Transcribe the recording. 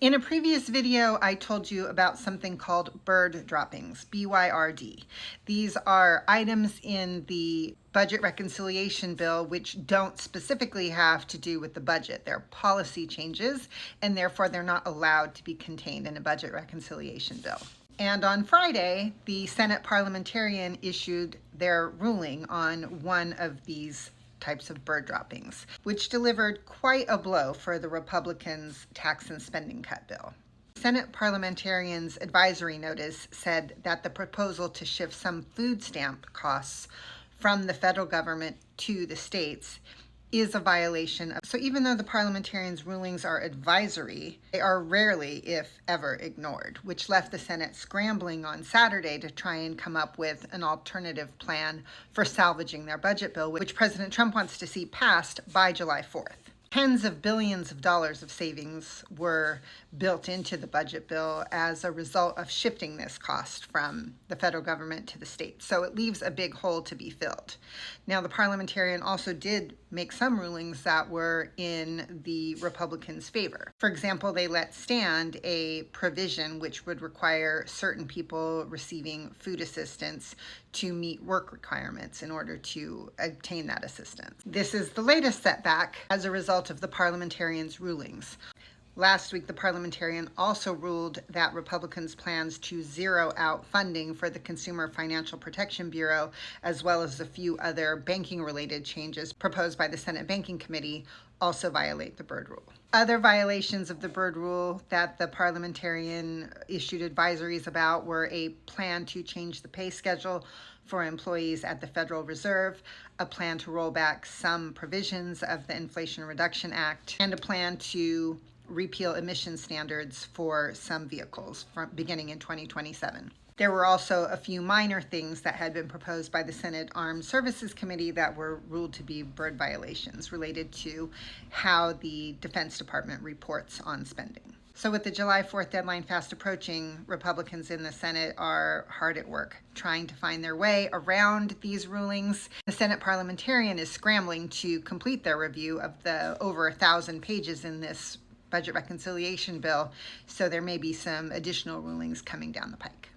In a previous video, I told you about something called Byrd droppings, B-Y-R-D. These are items in the budget reconciliation bill which don't specifically have to do with the budget. They're policy changes, and therefore they're not allowed to be contained in a budget reconciliation bill. And on Friday, the Senate Parliamentarian issued their ruling on one of these types of Byrd droppings, which delivered quite a blow for the Republicans' tax and spending cut bill. Senate Parliamentarian's advisory notice said that the proposal to shift some food stamp costs from the federal government to the states is a violation of. So even though the parliamentarians' rulings are advisory, they are rarely, if ever, ignored, which left the Senate scrambling on Saturday to try and come up with an alternative plan for salvaging their budget bill, which President Trump wants to see passed by July 4th. Tens of billions of dollars of savings were built into the budget bill as a result of shifting this cost from the federal government to the states. So it leaves a big hole to be filled. Now, the parliamentarian also did make some rulings that were in the Republicans' favor. For example, they let stand a provision which would require certain people receiving food assistance to meet work requirements in order to obtain that assistance. This is the latest setback as a result of the parliamentarians' rulings. Last week, the parliamentarian also ruled that Republicans' plans to zero out funding for the Consumer Financial Protection Bureau, as well as a few other banking-related changes proposed by the Senate Banking Committee, also violate the Byrd rule. Other violations of the Byrd rule that the parliamentarian issued advisories about were a plan to change the pay schedule for employees at the Federal Reserve, a plan to roll back some provisions of the Inflation Reduction Act, and a plan to repeal emission standards for some vehicles beginning in 2027. There were also a few minor things that had been proposed by the Senate Armed Services Committee that were ruled to be Byrd violations related to how the Defense Department reports on spending. So with the July 4th deadline fast approaching, Republicans in the Senate are hard at work trying to find their way around these rulings. The Senate parliamentarian is scrambling to complete their review of the over 1,000 pages in this budget reconciliation bill, so there may be some additional rulings coming down the pike.